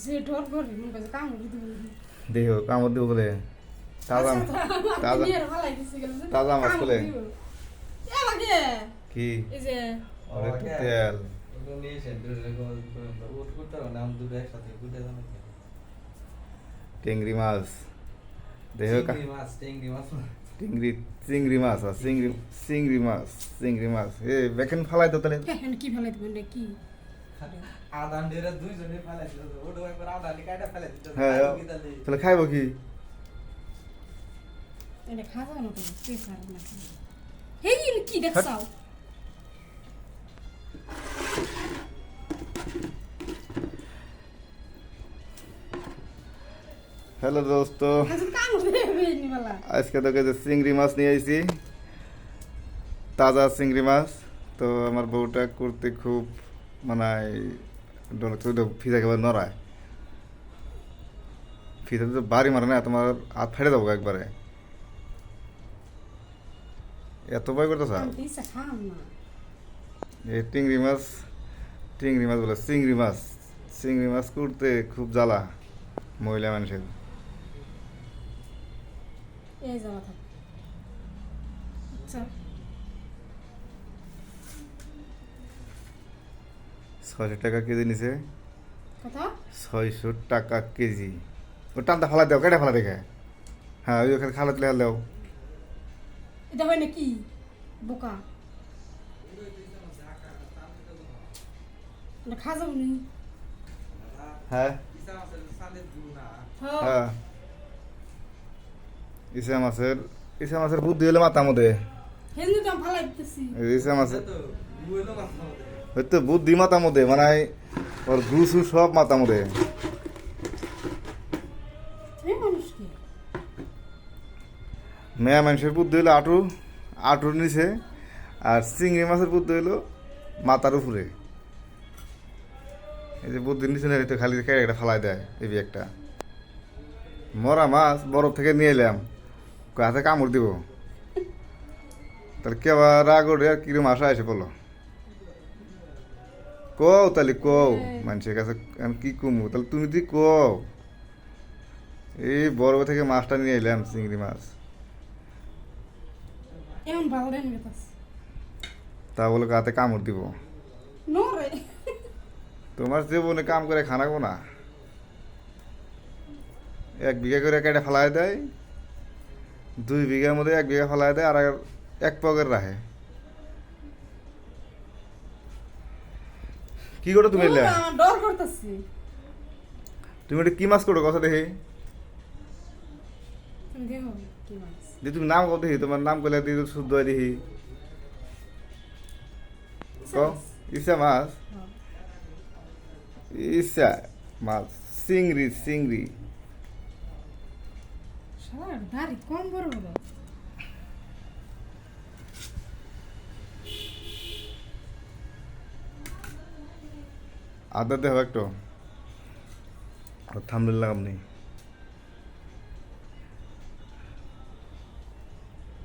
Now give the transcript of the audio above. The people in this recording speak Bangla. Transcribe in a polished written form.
যে ঢোর ভরি মনে কাছে কাম করে দিব দেখো কামড় দিব বলে তাজা তাজা তাজা মাছ বলে কি এই যে অনেক তেল টেংরি মাছ দেখো চিংড়ি চিংড়ি মাছ আর চিংড়ি মাছ চিংড়ি মাছ এ বেকেন ফালাই তো তাহলে হ্যাঁ কি ফেলাই দিবেন রে কি হ্যাঁ তাহলে খাইব কি এটা খাবো না তো প্রেসার না হেই কি দেখছাও হ্যালো দোস্ত কাম করে নিবালা আজকে তোকে যে চিংড়ি মাছ নিয়ে আইছি তাজা চিংড়ি মাছ তো আমার বউটা করতে খুব মানে ফিজা একেবারে নড়ায় ফিজা তো বাড়ি মারে না তোমার হাত ফেটে দেবো একবারে এত ভয় করতেছ আমি দিছে খাম না এই চিংড়ি মাছ বলে চিংড়ি মাছ করতে খুব জ্বালা মহিলা মানুষের এই যাওয়া থাক আচ্ছা 600 টাকা কেজি নিছে কত 600 টাকা কেজি ও টানটা ফালা দাও কেটে ফালা দেখে হ্যাঁ ওই ওখানে খালা তুলে দাও এটা হয় নাকি বোকা না খা যাবো নি হ্যাঁ হ্যাঁ হ্যাঁ ইসা মাছের বুদ্ধি হলে মাথা মধ্যে হেন তো আমি ফালাই দিতেছি ইসা মাছের হয়তো বুদ্ধি মাথা মধ্যে মানে ওর ঘুষু সব মাথা মধ্যে এই মানুষ কি মেয়া মানুষের বুদ্ধি হলো আটুর নিচে আর চিংড়ি মাছের বুদ্ধি হলো মাথার উপরে এই যে বুদ্ধির নিচে নেই তো খালি কেটে একটা ফালাই দেয় এই একটা মরা মাছ বরফ থেকে নিয়ে এলাম হাতে কামড় দিব তাহলে কেবার রাগ ওঠে আর কিরম আসা এসে বলো কও তাহলে কও মানুষের কাছে কি কমু তাহলে তুমি তুই কও এই বরফ থেকে মাছটা নিয়ে এলাম চিংড়ি মাছ এমন ভালো দেন গেতাস তা বলে হাতে কামড় দিব নো রে তোমার জীবনে কাম করে খানাবো না 1 বিঘা করে কেটে ফেলাই দেয় 2 বিঘার মধ্যে 1 বিঘা ফেলাই দেয় আর 1 পকের রাখে কি করো তুমি এলে আমার ডর করতেছি তুমি এটা কি মাছ করো কথা দেখি তুমি দেখো কি মাছ যে তুমি নাম কত দেখি তোমার নাম করলে দিয়ে শুদ্ধ হয় দেখি ইসা মাছ ইসা মাছ চিংড়ি শালার দাড়ি কম বড় বড় আদা দেহ একটু থামলে লাগাম নেই